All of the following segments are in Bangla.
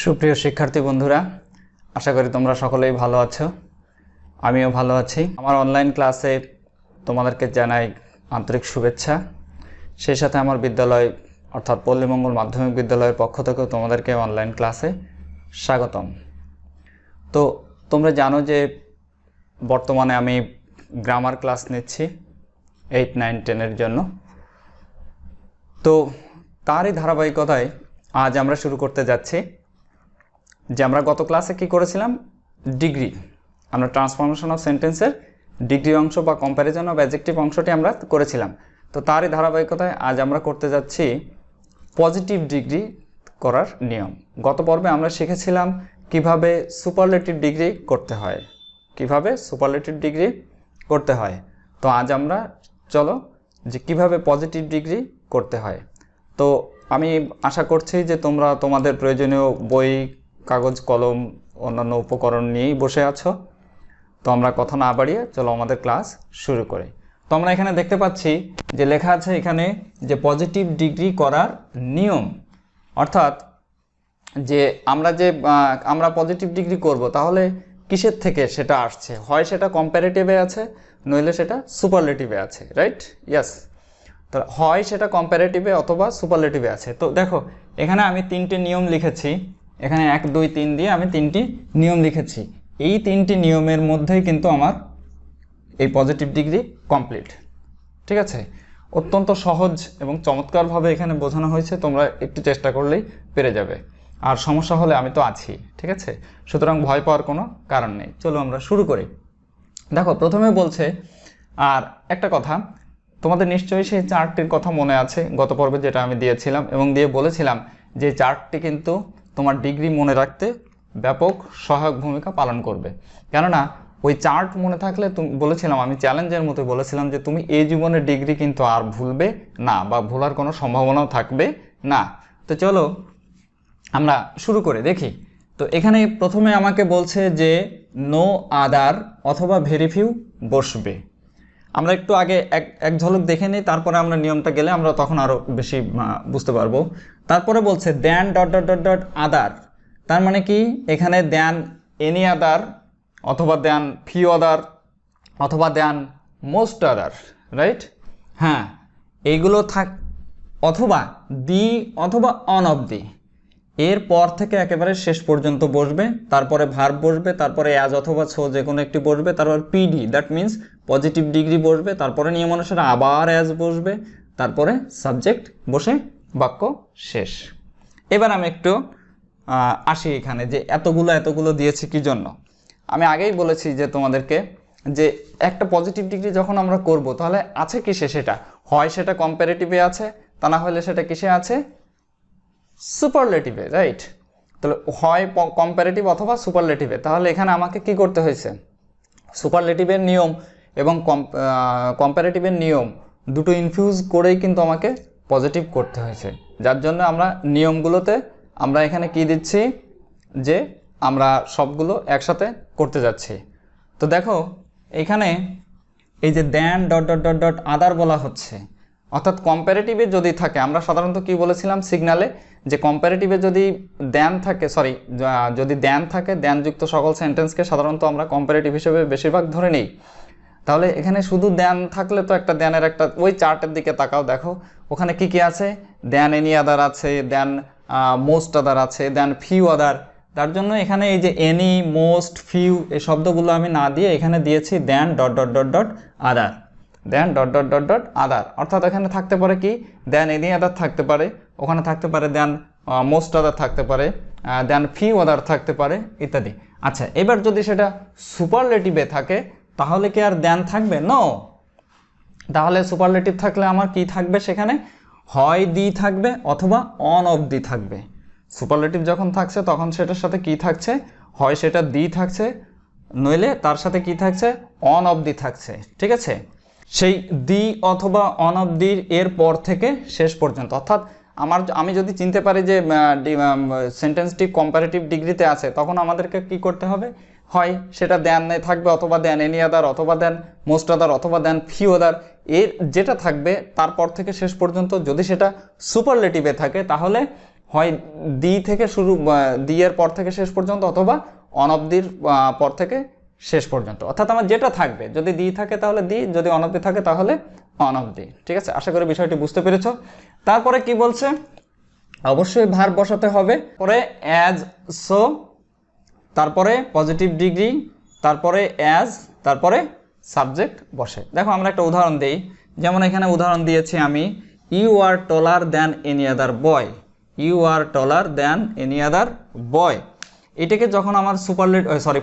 সুপ্রিয় শিক্ষার্থী বন্ধুরা, আশা করি তোমরা সকলেই ভালো আছো। আমিও ভালো আছি। আমার অনলাইন ক্লাসে তোমাদেরকে জানাই আন্তরিক শুভেচ্ছা। সেই সাথে আমার বিদ্যালয় অর্থাৎ পল্লীমঙ্গল মাধ্যমিক বিদ্যালয়ের পক্ষ থেকেও তোমাদেরকে অনলাইন ক্লাসে স্বাগতম। তো তোমরা জানো যে বর্তমানে আমি গ্রামার ক্লাস নিচ্ছি 8, 9, 10 জন্য। তো তারই ধারাবাহিকতায় আজ আমরা শুরু করতে যাচ্ছি যে আমরা গত ক্লাসে কি করেছিলাম, ডিগ্রি, আমরা ট্রান্সফরমেশন অফ সেন্টেন্সের ডিগ্রি অংশ বা কম্প্যারিজন অফ অ্যাডজেক্টিভ অংশটি আমরা করেছিলাম। তো তারই ধারাবাহিকতায় আজ আমরা করতে যাচ্ছি পজিটিভ ডিগ্রি করার নিয়ম। গত পর্বে আমরা শিখেছিলাম কিভাবে সুপারলেটিভ ডিগ্রি করতে হয়, তো আজ আমরা চলো যে কিভাবে পজিটিভ ডিগ্রি করতে হয়। তো আমি আশা করছি যে তোমরা তোমাদের প্রয়োজনীয় বই, কাগজ, কলম, অন্যান্য উপকরণ নিয়েই বসে আছো। তো আমরা কথা না বাড়িয়ে চলো আমাদের ক্লাস শুরু করি। তো আমরা এখানে দেখতে পাচ্ছি যে লেখা আছে এখানে যে পজিটিভ ডিগ্রি করার নিয়ম, অর্থাৎ যে আমরা পজিটিভ ডিগ্রি করব তাহলে কিসের থেকে সেটা আসছে, হয় সেটা কম্প্যারেটিভে আছে, নইলে সেটা সুপারলেটিভে আছে, রাইট? ইয়েস। তো হয় সেটা কম্প্যারেটিভে অথবা সুপারলেটিভে আছে। তো দেখো এখানে আমি 3টে নিয়ম লিখেছি, এখানে 1, 2, 3 দিয়ে আমি 3টি নিয়ম লিখেছি। এই 3টি নিয়মের মধ্যেই কিন্তু আমার এই পজিটিভ ডিগ্রি কমপ্লিট। ঠিক আছে, অত্যন্ত সহজ এবং চমৎকারভাবে এখানে বোঝানো হয়েছে, তোমরা একটু চেষ্টা করলেই পেরে যাবে। আর সমস্যা হলে আমি তো আছি, ঠিক আছে? সুতরাং ভয় পাওয়ার কোনো কারণ নেই। চলো আমরা শুরু করি। দেখো প্রথমে বলছে, আর একটা কথা, তোমাদের নিশ্চয়ই সেই চার্টটির কথা মনে আছে গত পর্বে যেটা আমি দিয়েছিলাম এবং দিয়ে বলেছিলাম যে চার্টটি কিন্তু তোমার ডিগ্রি মনে রাখতে ব্যাপক সহায়ক ভূমিকা পালন করবে। কেননা ওই চার্ট মনে থাকলে বলেছিলাম, আমি চ্যালেঞ্জের মতো বলেছিলাম যে তুমি এই জীবনে ডিগ্রি কিন্তু আর ভুলবে না বা ভোলার কোনো সম্ভাবনাও থাকবে না। তো চলো আমরা শুরু করে দেখি। তো এখানে প্রথমে আমাকে বলছে যে নো আদার অথবা ভেরি ফিউ বসবে। আমরা একটু আগে এক ঝলক দেখে নিই, তারপরে আমরা নিয়মটা গেলে আমরা তখন আরও বেশি বুঝতে পারবো। তারপরে বলছে দেন ... আদার, তার মানে কি এখানে দেন এনি আদার অথবা দেন ফিউ আদার অথবা দেন মোস্ট আদার, রাইট? হ্যাঁ, এইগুলো অথবা দি অথবা অন অফ দি, এর পর থেকে একেবারে শেষ পর্যন্ত বসবে, তারপরে ভার্ব বসবে, তারপরে অ্যাজ অথবা সো যে কোনো একটি বসবে, তারপর PD, that means positive degree বসবে, তারপরে নিয়ম অনুসারে আবার অ্যাজ বসবে, তারপরে সাবজেক্ট বসে বাক্য শেষ। এবার আমি একটু আসি এখানে যে এতগুলো দিয়েছি কি জন্য। আমি আগেই বলেছি যে তোমাদেরকে যে একটা পজিটিভ ডিগ্রি যখন আমরা করব তাহলে আছে কিসে, সেটা হয় সেটা কম্প্যারেটিভে আছে, তা না হলে সেটা কিসে আছে, সুপারলেটিভে, রাইট? তাহলে হয় কম্প্যারেটিভ অথবা সুপারলেটিভে। তাহলে এখানে আমাকে কি করতে হয়েছে, সুপারলেটিভের নিয়ম এবং কম্প্যারেটিভের নিয়ম দুটো ইনফিউজ করেই কিন্তু আমাকে পজিটিভ করতে হয়েছে। যার জন্য আমরা নিয়মগুলোতে আমরা এখানে কি দিচ্ছি, যে আমরা সবগুলো একসাথে করতে যাচ্ছি। তো দেখো এখানে এই যে দেন ... আদার বলা হচ্ছে, অর্থাৎ কম্প্যারেটিভে যদি থাকে, আমরা সাধারণত কি বলেছিলাম সিগনালে, যে কম্প্যারেটিভে যদি দেন থাকে, যদি দেন থাকে, দেনযুক্ত সকল সেন্টেন্সকে সাধারণত আমরা কম্প্যারেটিভ হিসেবে বেশিরভাগ ধরে নিই। তাহলে এখানে শুধু দেন থাকলে তো একটা দেনের একটা, ওই চার্টের দিকে তাকাও, দেখো ওখানে কি কি আছে, দেন এনি আদার আছে, দেন মোস্ট আদার আছে, দেন ফিউ আদার। তার জন্য এখানে এই যে এনি, মোস্ট, ফিউ এই শব্দগুলো আমি না দিয়ে এখানে দিয়েছি দেন ... আদার, দেন ... আদার। অর্থাৎ এখানে থাকতে পারে কি, দেন এনি আদার থাকতে পারে, ওখানে থাকতে পারে দেন মোস্ট আদার থাকতে পারে, দেন ফিউ আদার থাকতে পারে, ইত্যাদি। আচ্ছা, এবার যদি সেটা সুপারলেটিভে থাকে তাহলে কি আর দেন থাকবে? নো। তাহলে সুপারলেটিভ থাকলে আমার কি থাকবে, সেখানে হয় দি থাকবে অথবা অন অফ দি থাকবে। সুপারলেটিভ যখন থাকছে তখন সেটার সাথে কি থাকছে, হয় সেটা দি থাকছে, নইলে তার সাথে কি থাকছে, অন অফ দি থাকছে। ঠিক আছে, সেই দি অথবা অন অফ দির এর পর থেকে শেষ পর্যন্ত। অর্থাৎ আমি যদি চিনতে পারি যে সেন্টেন্সটি কম্প্যারেটিভ ডিগ্রিতে আছে, তখন আমাদেরকে কি করতে হবে, হয় সেটা দেন থাকবে অথবা দেন এনি আদার অথবা দেন মোস্ট আদার অথবা দেন ফিউ আদার, এর যেটা থাকবে তারপর থেকে শেষ পর্যন্ত। যদি সেটা সুপারলেটিভে থাকে তাহলে হয় দি থেকে শুরু, দি এর পর থেকে শেষ পর্যন্ত, অথবা অন অফ দির পর থেকে শেষ পর্যন্ত। অর্থাৎ আমার যেটা থাকবে, যদি দি থাকে তাহলে দি, যদি অন অফ দি থাকে তাহলে অন অফ দি। ঠিক আছে, আশা করি বিষয়টি বুঝতে পেরেছ। তারপরে কি বলছে, অবশ্যই ভার্ব বসাতে হবে, পরে অ্যাজ সো, তারপরে পজিটিভ ডিগ্রি, তারপরে অ্যাজ, তারপরে সাবজেক্ট বসে। দেখো আমরা একটা উদাহরণ দেই, যেমন এখানে উদাহরণ দিয়েছি আমি, you are taller than any other boy, you are taller than any other boy. এটাকে যখন আমার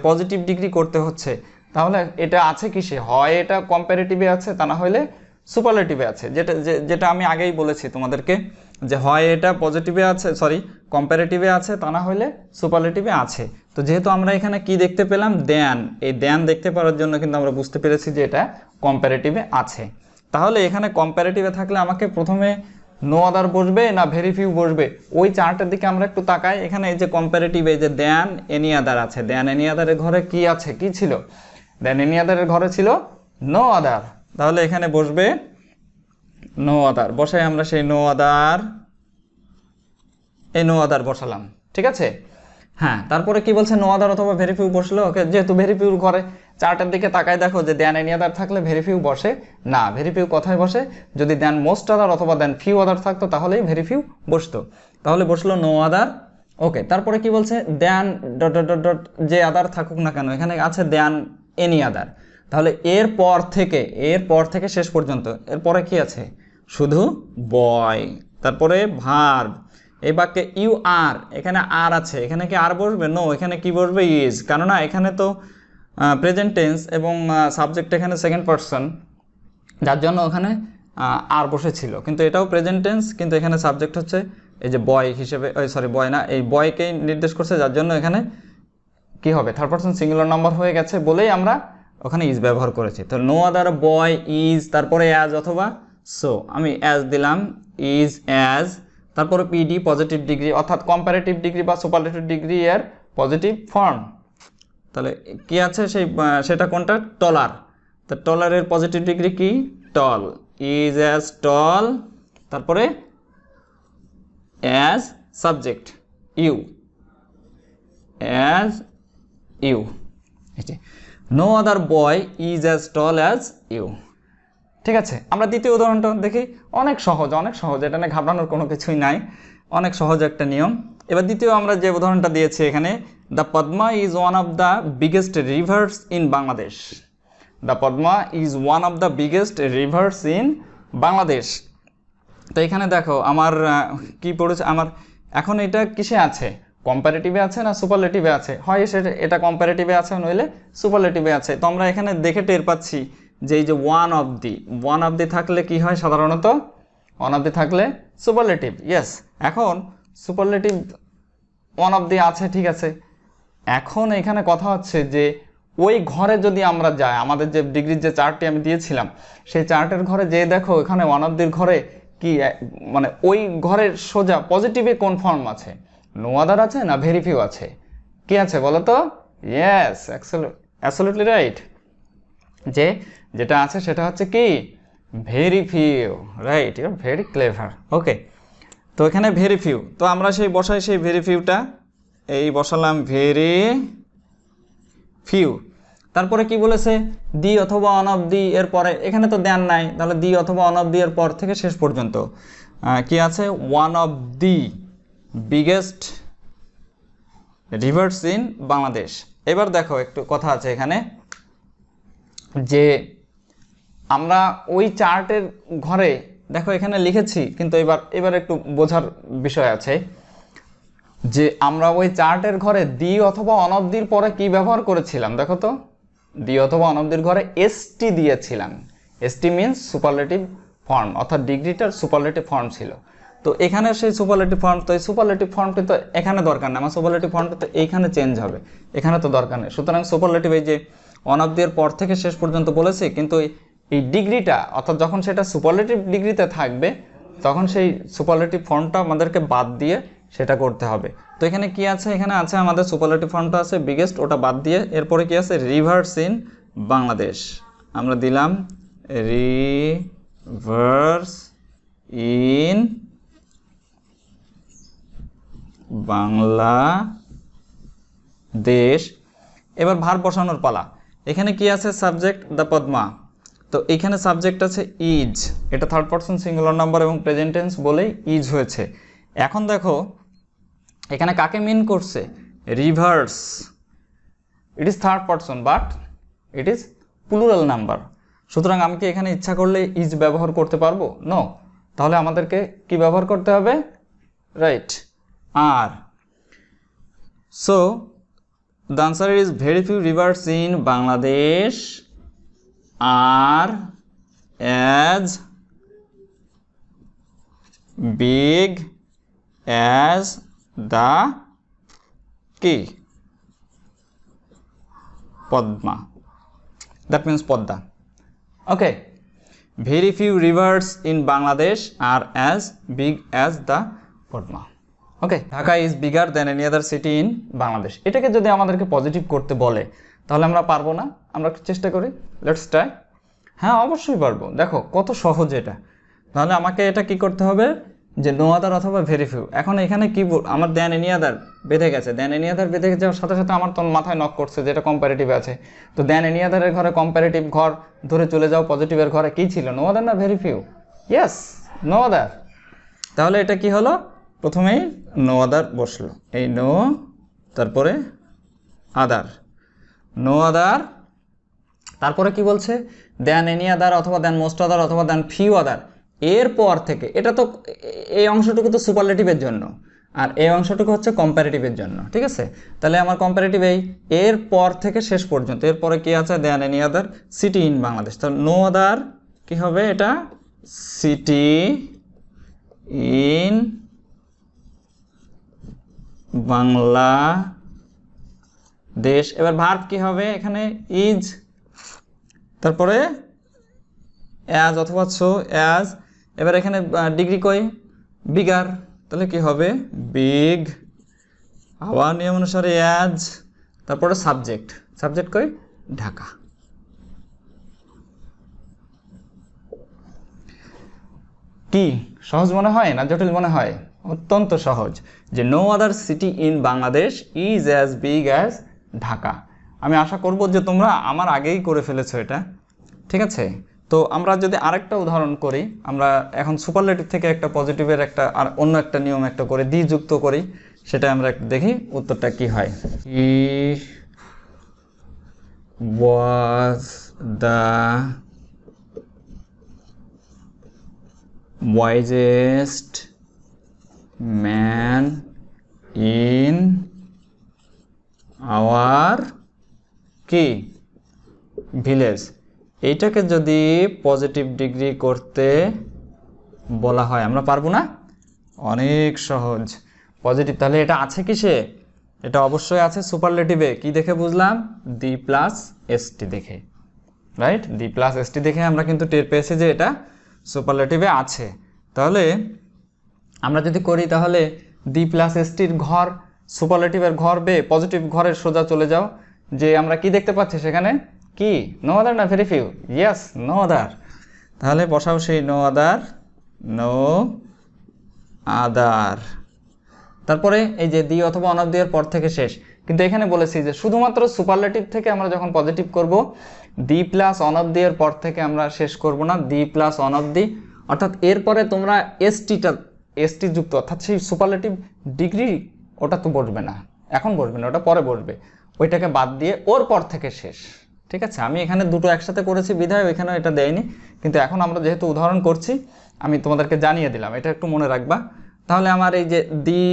পজিটিভ ডিগ্রি করতে হচ্ছে, তাহলে এটা আছে কিসে, হয় এটা কম্পারেটিভে আছে, তা না হলে সুপারলেটিভে আছে। যেটা আমি আগেই বলেছি তোমাদেরকে, যে হয় এটা পজিটিভে আছে, কম্পারেটিভে আছে, তা না হলে সুপারলেটিভে আছে। তো যেহেতু আমরা এখানে কি দেখতে পেলাম, দেন, এই দেন দেখতে পাওয়ার জন্য কিন্তু আমরা বুঝতে পেরেছি যে এটা কম্পারেটিভে আছে। তাহলে এখানে কম্পারেটিভে থাকলে আমাকে প্রথমে নো আদার বসবে না ভেরি ফিউ বসবে, ওই চার্টের দিকে আমরা একটু তাকাই। এখানে এই যে কম্পারেটিভে যে দেন এনি আদার আছে, দেন এনি আদারের ঘরে কি আছে, কি ছিল, দেন এনি আদারের ঘরে ছিল নো আদার। তাহলে এখানে বসবে নো আদার, বসাই আমরা সেই নো আদার, এই নো আদার বসালাম। ঠিক আছে, হ্যাঁ। তারপরে কি বলছে, নো আদার অথবা ভেরি ফিউ বসলো। ওকে, যেহেতু ভেরি ফিউর ঘরে চার্টের দিকে তাকায় দেখো যে দেন এনি আদার থাকলে ভেরি ফিউ বসে না। ভেরি ফিউ কোথায় বসে, যদি দেন মোস্ট আদার অথবা দেন ফিউ আদার থাকতো তাহলেই ভেরি ফিউ বসতো। তাহলে বসলো নো আদার। ওকে, তারপরে কি বলছে, দেন ডট ডট ডট ডট যে আদার থাকুক না কেন, এখানে আছে দেন এনি আদার। তাহলে এর পর থেকে শেষ পর্যন্ত এরপরে কি আছে, শুধু বয়। তারপরে ভার্ব, এই বাক্যে ইউ আর, এখানে আর আছে, এখানে কি আর বসবে, নো, এখানে কি বসবে, ইজ। কেননা এখানে তো প্রেজেন্ট টেন্স এবং সাবজেক্ট এখানে সেকেন্ড পারসন, যার জন্য ওখানে আর বসেছিল। কিন্তু এটাও প্রেজেন্ট টেন্স, কিন্তু এখানে সাবজেক্ট হচ্ছে এই যে বয় হিসেবে, বয় না, এই বয়কেই নির্দেশ করছে, যার জন্য এখানে কি হবে, থার্ড পারসন সিঙ্গুলার নাম্বার হয়ে গেছে বলেই আমরা ওখানে ইজ ব্যবহার করেছি। তো নো আদার বয় ইজ, তারপরে অ্যাজ অথবা সো, আমি অ্যাজ দিলাম, ইজ অ্যাজ, তারপরে পিডি পজিটিভ ডিগ্রি, অর্থাৎ কম্পারেটিভ ডিগ্রি বা সুপারলেটিভ ডিগ্রি এর পজিটিভ ফর্ম। তাহলে কি আছে সেটা কোনটা, টলার। তো টলারের পজিটিভ ডিগ্রি কি, টল, ইজ অ্যাজ টল, তারপরে as subject you, as you. No other boy is as tall as you. ঠিক আছে, আমরা দ্বিতীয় উদাহরণটা দেখি। অনেক সহজ, এটা নিয়ে ঘাবড়ানোর কোনো কিছুই নাই, অনেক সহজ একটা নিয়ম। এবার দ্বিতীয় আমরা যে উদাহরণটা দিয়েছি এখানে, the Padma is one of the biggest rivers in Bangladesh. The Padma is one of the biggest rivers in Bangladesh. তো এখানে দেখো আমার কি পড়েছে, আমার এখন এটা কিসে আছে, কম্পারেটিভে আছে না সুপারলেটিভে আছে, হয় এটা কম্পারেটিভে আছে, নইলে সুপারলেটিভে আছে। তো আমরা এখানে দেখে টের পাচ্ছি যে এই যে ওয়ান অফ দি থাকলে কি হয়, সাধারণত ওয়ান অফ দি থাকলে সুপারলেটিভ। ইয়েস, এখন সুপারলেটিভ ওয়ান অফ দি আছে, ঠিক আছে। এখন এখানে কথা হচ্ছে যে ওই ঘরে যদি আমরা যাই, আমাদের যে ডিগ্রির যে চার্টটি আমি দিয়েছিলাম, সেই চার্টের ঘরে যে দেখো এখানে ওয়ান অফ দির ঘরে কি, মানে ওই ঘরের সোজা পজিটিভে কোন ফর্ম আছে, নো আদার আছে না ভেরি ফিউ আছে, কি আছে বলো তো? Yes, absolutely right. যেটা আছে সেটা হচ্ছে কি, very few. Right, you are very clever. Okay, তো এখানে ভেরি ফিউ, তো আমরা সেই বসাই সেই ভেরি ফিউটা, এই বসালাম ভেরি ফিউ। তারপরে কি বলেছে, দি অথবা অন অফ দি এর পরে, এখানে তো দেন নাই, তাহলে দি অথবা অন অফ দি এর পর থেকে শেষ পর্যন্ত কি আছে, one of the biggest rivers in Bangladesh. এবার দেখো একটু কথা আছে এখানে, যে আমরা ওই চার্টের ঘরে দেখো এখানে লিখেছি, কিন্তু এবার একটু বোঝার বিষয় আছে যে আমরা ওই চার্টের ঘরে দি অথবা অন অফ দির পরে কি ব্যবহার করেছিলাম, দেখো তো, দি অথবা অন অফ দির ঘরে এসটি দিয়েছিলাম। এসটি মিনস সুপারলেটিভ ফর্ম, অর্থাৎ ডিগ্রিটার সুপারলেটিভ ফর্ম ছিল। তো এখানে সেই সুপারলেটিভ ফর্ম, তো এই সুপারলেটিভ ফর্মটি তো এখানে দরকার নেই, আমার সুপারলেটিভ ফর্মটা তো এইখানে চেঞ্জ হবে, এখানে তো দরকার নেই। সুতরাং সুপারলেটিভ এই যে অন অফ দির পর থেকে শেষ পর্যন্ত বলেছি, কিন্তু এই ডিগ্রিটা, অর্থাৎ যখন সেটা সুপারলেটিভ ডিগ্রিতে থাকবে তখন সেই সুপারলেটিভ ফর্মটা আমাদেরকে বাদ দিয়ে সেটা করতে হবে। তো এখানে কি আছে, এখানে আছে আমাদের সুপারলেটিভ ফর্মটা আছে বিগেস্ট, ওটা বাদ দিয়ে এরপরে কি আছে, রিভার্স ইন বাংলাদেশ। আমরা দিলাম রিভার্স ইন বাংলাদেশ। এবার ভার্ব বসানোর পালা। এখানে কি আছে? Subject the Padma. তো এখানে সাবজেক্ট আছে ইজ, এটা থার্ড পারসন সিঙ্গুলার নাম্বার এবং প্রেজেন্ট টেন্স বলেই ইজ হয়েছে। এখন দেখো এখানে কাকে মিন করছে? Rivers. It is third person but it is plural number. সুতরাং আমি কি এখানে ইচ্ছা করলে ইজ ব্যবহার করতে পারবো? নো। তাহলে আমাদেরকে কি ব্যবহার করতে হবে? Right, are. So the answer is very few rivers in Bangladesh are as big as the কি? Padma. That means Padda. Okay. Very few rivers in Bangladesh are as big as the Padma. Okay, Dhaka is bigger than any other city in Bangladesh. এটাকে যদি আমাদেরকে পজিটিভ করতে বলে তাহলে আমরা পারবো না? আমরা চেষ্টা করি, লেটস ট্রাই। হ্যাঁ, অবশ্যই পারবো। দেখো কত সহজ এটা। তাহলে আমাকে এটা কি করতে হবে? যে নো আদার অথবা ভেরি ফিউ। এখন এখানে কি আমার দেন এনি আদার বেঁধে গেছে। দেন এনি আদার বেঁধে যাওয়ার সাথে সাথে আমার তো মাথায় নক করছে যেটা কম্পারেটিভ আছে। তো দেন এনি আদারের ঘরে কম্পারেটিভ ঘর ধরে চলে যাও, পজিটিভের ঘরে কি ছিল? নো আদার না very few? Yes, no other. তাহলে এটা কি হলো? প্রথমেই নো আদার বসলো, এই নো, তারপরে আদার, নো আদার। তারপরে কি বলছে? দেন এনি আদার অথবা দেন মোস্ট আদার অথবা দেন ফিউ আদার। এরপর থেকে, এটা তো এই অংশটুকু তো সুপারলেটিভের জন্য, আর এই অংশটুকু হচ্ছে কম্পারেটিভের জন্য, ঠিক আছে? তাহলে আমার কম্পারেটিভ এই এরপর থেকে শেষ পর্যন্ত। এরপরে কি আছে? Than any other city in Bangladesh. তাহলে নো আদার কি হবে? এটা সিটি ইন বাংলাদেশ। এবার ভার্ব কি হবে? এখানে ইজ, তারপরে অ্যাজ অথবা সো অ্যাজ। এবার এখানে ডিগ্রি কই? বিগার। তাহলে কি হবে? বিগ। আবার নিয়ম অনুসারে অ্যাজ, তারপরে সাবজেক্ট। সাবজেক্ট কই? ঢাকা। কি সহজ মনে হয় না জটিল মনে হয়? অত্যন্ত সহজ। যে no other city in Bangladesh is as big as Dhaka. আমি আশা করব যে তোমরা আমার আগেই করে ফেলেছো এটা, ঠিক আছে? তো আমরা যদি আরেকটা উদাহরণ করি, আমরা এখন সুপারলেটিভ থেকে একটা পজিটিভের একটা আর অন্য একটা নিয়ম একটা করে দি যুক্ত করি, সেটা আমরা একটু দেখি উত্তরটা কি হয়। He was the wisest man in our কি ভিলেজ। এইটাকে যদি পজিটিভ ডিগ্রি করতে বলা হয় আমরা পারবো না? অনেক সহজ, পজিটিভ। তাহলে এটা আছে কিসে? এটা অবশ্যই আছে সুপারলেটিভে। কি দেখে বুঝলাম? দি প্লাস এসটি দেখে, রাইট? দি প্লাস এসটি দেখে আমরা কিন্তু টের পেয়েছি যে এটা সুপারলেটিভে আছে। তাহলে আমরা যদি করি, তাহলে দি প্লাস এসটির ঘর সুপারলেটিভের ঘর বে পজিটিভ ঘরের সোজা চলে যাও। যে আমরা কি দেখতে পাচ্ছি সেখানে? কি নো আদার না very few? Yes, no other. তাহলে বসাও সেই নো আদার, নো আদার। তারপরে এই যে দি অথবা অন অফ দি এর পর থেকে শেষ। কিন্তু এখানে বলেছি যে শুধুমাত্র সুপারলেটিভ থেকে আমরা যখন পজিটিভ করব, the plus on of the এর পর থেকে আমরা শেষ করব না, the plus on of the. অর্থাৎ এরপরে তোমরা এসটি যুক্ত, অর্থাৎ সেই সুপারলেটিভ ডিগ্রি ওটা তো বসবে না, এখন বসবে না, ওটা পরে বসবে। ওইটাকে বাদ দিয়ে ওর পর থেকে শেষ, ঠিক আছে? আমি এখানে দুটো একসাথে করেছি বিধায় ওইখানে এটা দেয়নি, কিন্তু এখন আমরা যেহেতু উদাহরণ করছি আমি তোমাদেরকে জানিয়ে দিলাম, এটা একটু মনে রাখবা। তাহলে আমার এই যে দি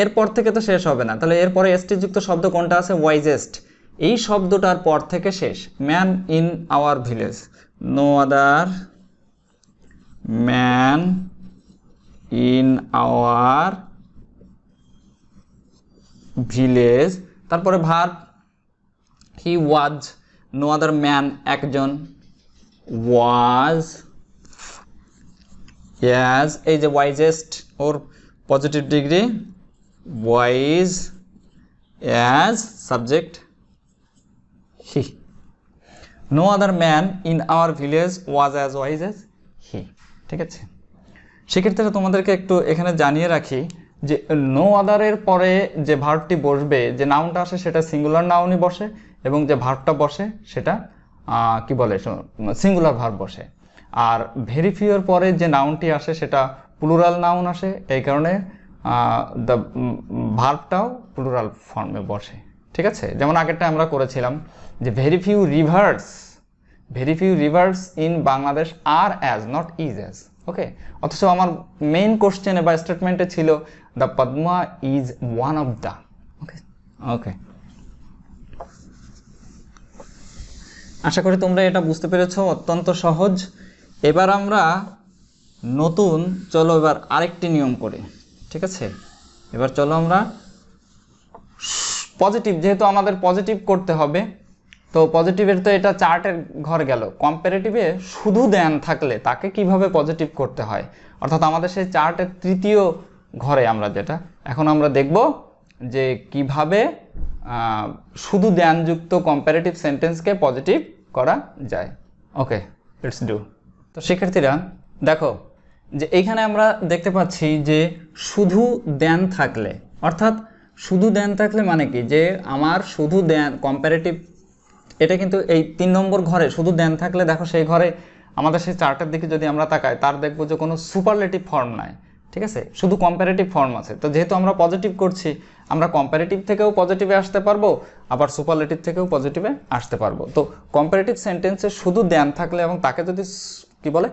এরপর থেকে তো শেষ হবে না, তাহলে এরপরে এসটি যুক্ত শব্দ কোনটা আছে? ওয়াইজেস্ট। এই শব্দটার পর থেকে শেষ। Man in our village, no other man in our village. তারপরে verb he was, no other man একজন, ওয়াজ ইয়াজ। এই যে wisest or positive degree, wise as subject he. No other man in our village was as wise as he, ঠিক আছে? সেক্ষেত্রে তোমাদেরকে একটু এখানে জানিয়ে রাখি যে নো আদারের পরে যে ভার্বটি বসবে, যে নাউনটা আসে সেটা সিঙ্গুলার নাউনই বসে, এবং যে ভার্বটা বসে সেটা কি বলে সিঙ্গুলার ভার্ব বসে। আর ভেরি ফিউর পরে যে নাউনটি আসে সেটা প্লুরাল নাউন আসে, এই কারণে দ্য ভার্বটাও প্লুরাল ফর্মে বসে। ঠিক আছে, যেমন আগেরটা আমরা করেছিলাম যে very few rivers in Bangladesh are as, not is as. Okay, অথচ আমার মেইন কোশ্চেনে বা স্টেটমেন্টে ছিল the Padma is one of the. Okay okay, আশা করি তোমরা এটা বুঝতে পেরেছো, অত্যন্ত সহজ। এবার আমরা নতুন, চলো এবার আরেকটি নিয়ম করি। ঠিক আছে, এবার চলো আমরা পজিটিভ, যেহেতু আমাদের পজিটিভ করতে হবে, তো পজিটিভের তো এটা চার্টের ঘর গেল। কম্পারেটিভে শুধু দেন থাকলে তাকে কিভাবে পজিটিভ করতে হয়, অর্থাৎ আমাদের সেই চার্টের তৃতীয় ঘরে আমরা যেটা এখন আমরা দেখব যে কিভাবে শুধু দেনযুক্ত কম্পারেটিভ সেন্টেন্সকে পজিটিভ করা যায়। ওকে, লেটস ডু। তো শিক্ষার্থীরা দেখো যে এইখানে আমরা দেখতে পাচ্ছি যে শুধু দেন থাকলে, অর্থাৎ শুধু দেন থাকলে মানে কি, যে আমার শুধু দেন কম্পারেটিভ, এটা কিন্তু এই 3 নম্বর ঘরে শুধু দেন থাকলে দেখো সেই ঘরে আমাদের সেই চার্টের দিকে যদি আমরা তাকাই তার দেখবো যে কোনো সুপারলেটিভ ফর্ম নাই। ঠিক আছে, শুধু কম্পারেটিভ ফর্ম আছে। তো যেহেতু আমরা পজিটিভ করছি, আমরা কম্পারেটিভ থেকেও পজিটিভে আসতে পারবো, আবার সুপারলেটিভ থেকেও পজিটিভে আসতে পারবো। তো কম্পারেটিভ সেন্টেন্সে শুধু দেন থাকলে এবং তাকে যদি কি বলে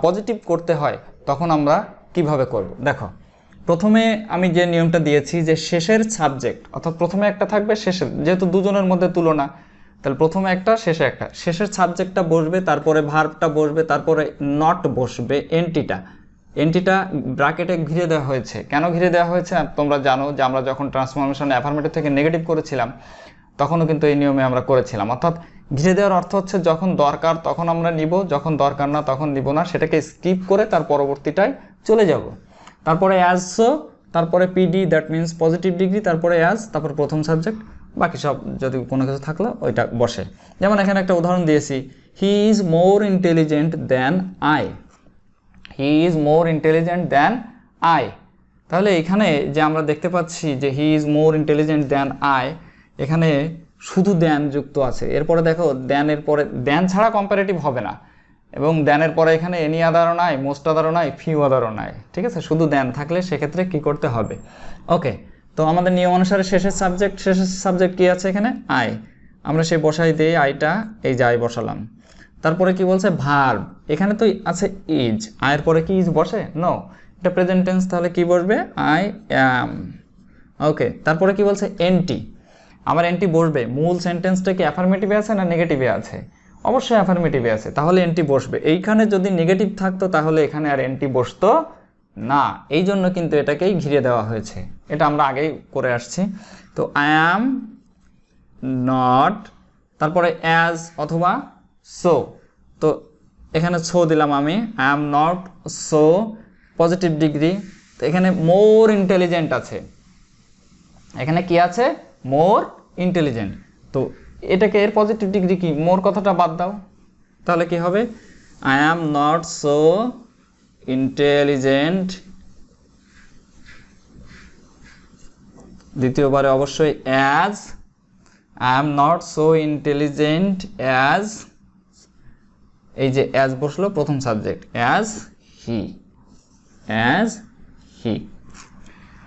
পজিটিভ করতে হয়, তখন আমরা কিভাবে করব। দেখো, প্রথমে আমি যে নিয়মটা দিয়েছি যে শেষের সাবজেক্ট, অর্থাৎ প্রথমে একটা থাকবে, শেষের, যেহেতু দুজনের মধ্যে তুলনা, তাহলে প্রথমে একটা শেষে একটা, শেষের সাবজেক্টটা বসবে, তারপরে ভার্বটা বসবে, তারপরে নট বসবে, এন্টিটা ব্র্যাকেটে ঘিরে দেওয়া হয়েছে। কেন ঘিরে দেওয়া হয়েছে তোমরা জানো যে আমরা যখন ট্রান্সফরমেশন অ্যাফার্মেটিভ থেকে নেগেটিভ করেছিলাম তখনও কিন্তু এই নিয়মে আমরা করেছিলাম। অর্থাৎ ঘিরে দেওয়ার অর্থ হচ্ছে যখন দরকার তখন আমরা নিব, যখন দরকার না তখন নিব না, সেটাকে স্কিপ করে তার পরবর্তীটায় চলে যাব। তারপরে অ্যাজ সো, তারপরে PD, that means positive degree, তারপরে অ্যাজ, তারপর প্রথম সাবজেক্ট, বাকি সব যদি কোনো কিছু থাকলো ওইটা বসে। যেমন এখানে একটা উদাহরণ দিয়েছি, he is more intelligent than I, he is more intelligent than I. তাহলে এখানে যে আমরা দেখতে পাচ্ছি যে he is more intelligent than I, এখানে শুধু দ্যান যুক্ত আছে। এরপরে দেখো দ্যানের পরে, দ্যান ছাড়া কম্পারেটিভ হবে না, এবং দ্যানের পরে এখানে এনি আদারও নাই, মোস্ট আদারও নাই, ফিউ আদারও নাই। ঠিক আছে, শুধু দ্যান থাকলে সেক্ষেত্রে কি করতে হবে। ওকে, তো আমাদের নিয়ম অনুসারে শেষের সাবজেক্ট কি আছে এখানে, আই, আমরা সেই বসাই দিই আইটা, এই যে আই বসালাম। তারপরে কি বলছে ভার্ব, এখানে তো আছে ইজ, আয়ের পরে কি ইজ বসে, নো, এটা প্রেজেন্ট টেন্স, তাহলে কি বসবে, আই অ্যাম। ওকে, তারপরে কি বলছে এন্টি, আমার এন্টি বসবে। মূল সেন্টেন্সটা কি অ্যাফার্মেটিভে আছে না নেগেটিভে আছে, অবশ্যই অ্যাফার্মেটিভে আছে, তাহলে এন্টি বসবে। এইখানে যদি নেগেটিভ থাকতো তাহলে এখানে আর এন্টি বসতো না, এই জন্য কিন্তু এটাকেই ঘিরে দেওয়া হয়েছে, এটা আমরা আগেই করে আসছি। তো আই অ্যাম নট, তারপরে অ্যাজ অথবা সো, তো এখানে সো দিলাম আমি, I am not so positive degree. তো এখানে মোর ইন্টেলিজেন্ট আছে, এখানে কি আছে, মোর ইন্টেলিজেন্ট। তো এটাকে এর পজিটিভ ডিগ্রি কি, মোর কথাটা বাদ দাও, তাহলে কি হবে, I am not so intelligent, দ্বিতীয়বারে অবশ্যই as, I am not so intelligent as, এই যে অ্যাজ বসলো প্রথম subject, as he, as he,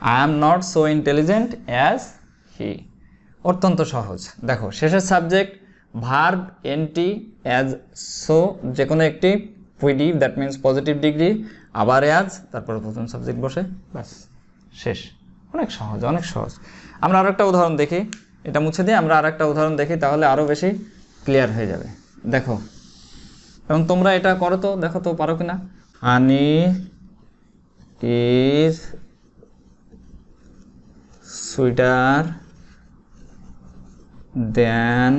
I am not so intelligent as he. অত্যন্ত সহজ। দেখো শেষের সাবজেক্ট, ভার্ব, এন্টি, অ্যাজ, সো, যে কোনো একটি, PD, that means positive degree, আবার অ্যাজ, তারপরে প্রথম সাবজেক্ট বসে, ব্যাস শেষ। অনেক সহজ, অনেক সহজ। আমরা আরও একটা উদাহরণ দেখি, এটা মুছে দিয়ে আমরা আর একটা উদাহরণ দেখি, তাহলে আরও বেশি ক্লিয়ার হয়ে যাবে। দেখো, এবং তোমরা এটা করো তো, দেখো তো পারো কিনা। Honey is sweeter than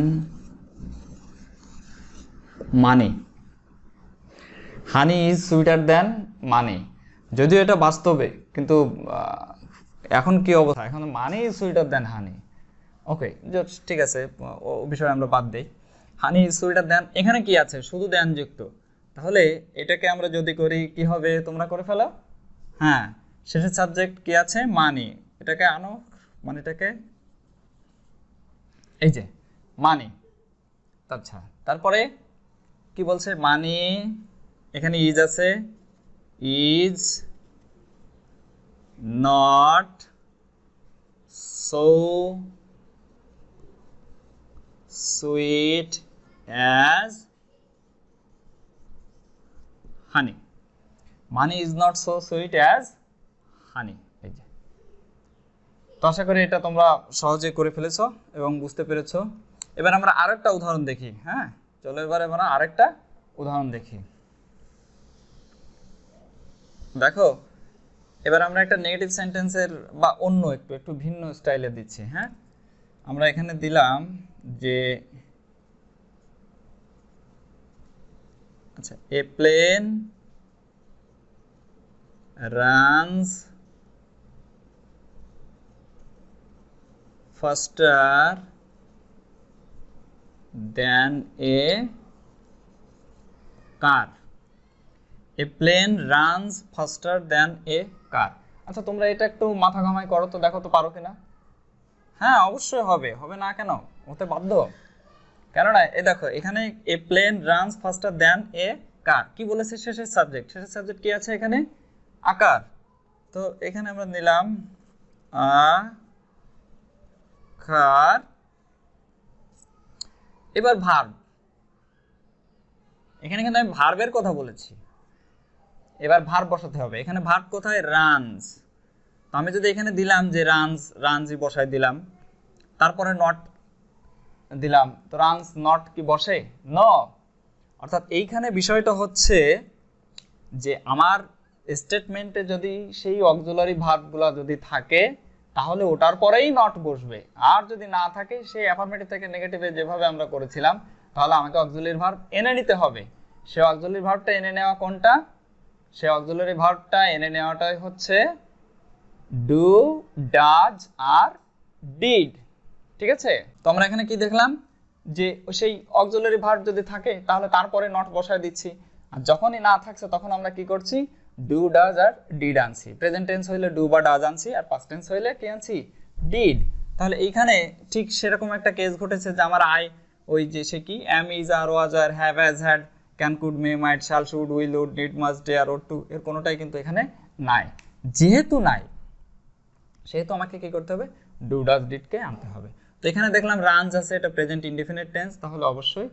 money, honey is sweeter than money. যদিও এটা বাস্তবে, কিন্তু এখন কি অবস্থা, এখন মানি ইজ সুইটার দেন হানি। ওকে, ঠিক আছে, ও বিষয়ে আমরা বাদ দিই। হানি ইজ সুইটার দেন, এখানে কি আছে, শুধু দেন যুক্ত, তাহলে এটাকে আমরা যদি করি কি হবে, তোমরা করে ফেলো। হ্যাঁ, শেষের সাবজেক্ট কি আছে? মানি। এটাকে আনো, মানিটাকে, এই যে মানি। আচ্ছা, তারপরে কি বলছে? মানি, এখানে ইজ আছে, is not so sweet as honey. Money is not so sweet as honey. এই যে, তো আশা করি এটা তোমরা সহজে করে ফেলেছো এবং বুঝতে পেরেছো। এবার আমরা আরেকটা উদাহরণ দেখি। হ্যাঁ, চলো এবার আমরা আরেকটা উদাহরণ দেখি। দেখো, এবার আমরা একটা নেগেটিভ সেন্টেন্সের বা অন্য একটু ভিন্ন স্টাইলে দিচ্ছি। হ্যাঁ, আমরা এখানে দিলাম যে আচ্ছা, a plane runs faster than a car. A plane runs faster than a car. আচ্ছা, তোমরা এটা একটু মাথা ঘামাই করো তো, দেখো তো পারো কিনা। হ্যাঁ, অবশ্যই হবে, হবে না কেন, হতে বাধ্য। কেননা এই দেখো, এখানে এ প্লেন রানস ফাস্টার দ্যান এ কার, কি বলেছে? শেষের সাবজেক্ট। শেষের সাবজেক্ট কি আছে এখানে? আকার। তো এখানে আমরা নিলাম কার। এবার ভার্ব, এখানে কিন্তু আমি ভার্বের কথা বলেছি, এবার ভার্ব বসাতে হবে। এখানে ভার্ব কোথায়? রানস। তো আমি যদি এখানে দিলাম যে রানস, রানসই বসাই দিলাম, তারপরে নট দিলাম, তো রানস নট কি বসে? ন। অর্থাৎ এইখানে বিষয়টা হচ্ছে যে আমার স্টেটমেন্টে যদি সেই অক্সিলারি ভার্বগুলো যদি থাকে তাহলে ওটার পরেই নট বসবে, আর যদি না থাকে সেই অ্যাফার্মেটিভ থেকে নেগেটিভে যেভাবে আমরা করেছিলাম, তাহলে আমাকে অক্সিলারি ভার্ব এনে নিতে হবে। সেই অক্সিলারি ভার্বটা এনে নেওয়া কোনটা? সেই অক্সিলারি ভার্বটা এনে নেওয়াটাই হচ্ছে ডু, ডাজ আর ডিড। ঠিক আছে, তো আমরা এখানে কি দেখলাম যে সেই অক্সিলারি ভার্ব যদি থাকে তাহলে তারপরে নট বসায় দিচ্ছি, আর যখনই না থাকছে তখন আমরা কি করছি? ডু, ডাজ আর ডিড আনছি। প্রেজেন্ট টেন্স হইলে ডু বা ডাজ আনছি, আর পাস্ট টেন্স হইলে কি আনছি? ডিড। তাহলে এইখানে ঠিক সেরকম একটা কেস ঘটেছে যে আমার আই, ওই যে সে কি am, is, are, was, are, have, has, had, can, could, may, might, shall, should, will, would, need, must, dare, ought to, এর কোনোটাই কিন্তু এখানে নাই। যেহেতু নাই, সেহেতু আমাকে কি করতে হবে? ডু, ডাজ, ডিডকে আনতে হবে। তো এখানে দেখলাম রানস আছে, এটা প্রেজেন্ট ইনডিফিনিট টেন্স, তাহলে অবশ্যই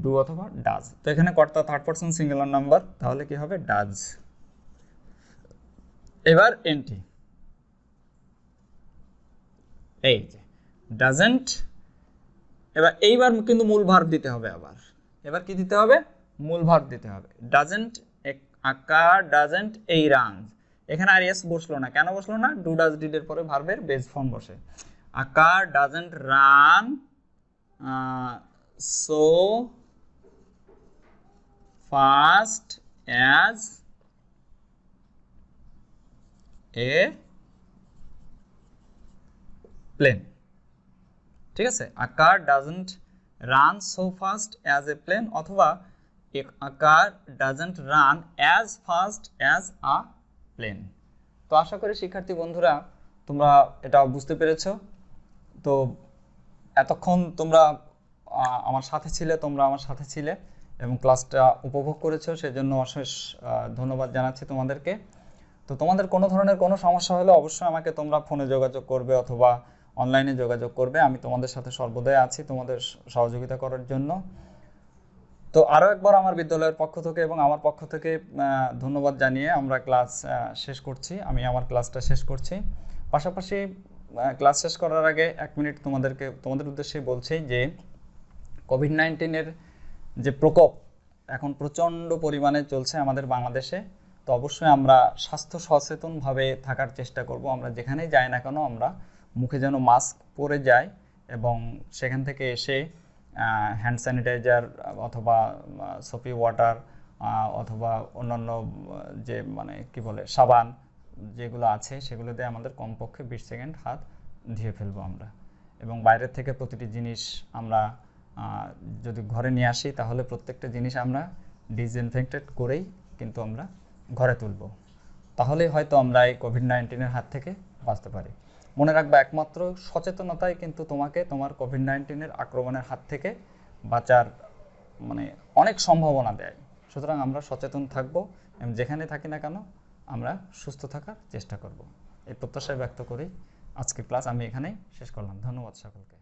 ডু অথবা ডাজ। তো এখানে কর্তা থার্ড পারসন সিঙ্গুলার নাম্বার, তাহলে কি হবে? ডাজ। এবার এনটি, এই যে ডাজেন্ট। এইবার কিন্তু মূল ভার্ব দিতে হবে আবার। এবার কি দিতে হবে? মূল ভার্ব দিতে হবে। ডাজেন্ট আকার, ডাজেন্ট এই রানস। এখানে আর এস বসলো না, কেন বসলো না? ডু, ডাজ, ডিড এর পরে ভার্বের বেস ফর্ম বসে। Akar doesn't run so fast as a plane. ঠিক আছে, Akar doesn't run so fast as a plane, অথবা Akar doesn't run as fast as a plane. তো আশা করি শিক্ষার্থী বন্ধুরা তোমরা এটা বুঝতে পেরেছো। তো এতক্ষণ তোমরা আমার সাথে ছিলে, তোমরা আমার সাথে ছিলে এবং ক্লাসটা উপভোগ করেছো, সেজন্য অশেষ ধন্যবাদ জানাচ্ছি তোমাদেরকে। তো তোমাদের কোনো ধরনের কোনো সমস্যা হলে অবশ্যই আমাকে তোমরা ফোনে যোগাযোগ করবে অথবা অনলাইনে যোগাযোগ করবে। আমি তোমাদের সাথে সর্বদাই আছি তোমাদের সহযোগিতা করার জন্য। তো আরও একবার আমার বিদ্যালয়ের পক্ষ থেকে এবং আমার পক্ষ থেকে ধন্যবাদ জানিয়ে আমরা ক্লাস শেষ করছি। আমি আমার ক্লাসটা শেষ করছি। পাশাপাশি ক্লাস শেষ করার আগে 1 মিনিট তোমাদের উদ্দেশ্যে বলছি যে কোভিড-19-এর যে প্রকোপ এখন প্রচণ্ড পরিমাণে চলছে আমাদের বাংলাদেশে। তো অবশ্যই আমরা স্বাস্থ্য সচেতনভাবে থাকার চেষ্টা করব। আমরা যেখানেই যাই না কেন আমরা মুখে যেন মাস্ক পরে যাই এবং সেখান থেকে এসে হ্যান্ড স্যানিটাইজার অথবা সোপি ওয়াটার অথবা অন্যান্য যে মানে কি বলে সাবান যেগুলো আছে সেগুলো দিয়ে আমাদের কমপক্ষে 20 সেকেন্ড হাত ধুয়ে ফেলবো আমরা। এবং বাইরের থেকে প্রতিটি জিনিস আমরা যদি ঘরে নিয়ে আসি তাহলে প্রত্যেকটা জিনিস আমরা ডিসইনফেক্টেড করেই কিন্তু আমরা ঘরে তুলব। তাহলেই হয়তো আমরা এই কোভিড-19 হাত থেকে বাঁচতে পারি। মনে রাখবা, একমাত্র সচেতনতাই কিন্তু তোমাকে তোমার কোভিড-19 আক্রমণের হাত থেকে বাঁচার মানে অনেক সম্ভাবনা দেয়। সুতরাং আমরা সচেতন থাকবো এবং যেখানে থাকি না কেন আমরা সুস্থ থাকার চেষ্টা করব। এই প্রত্যাশা ব্যক্ত করি আজকে ক্লাস আমি এখানেই শেষ করলাম। ধন্যবাদ সকলকে।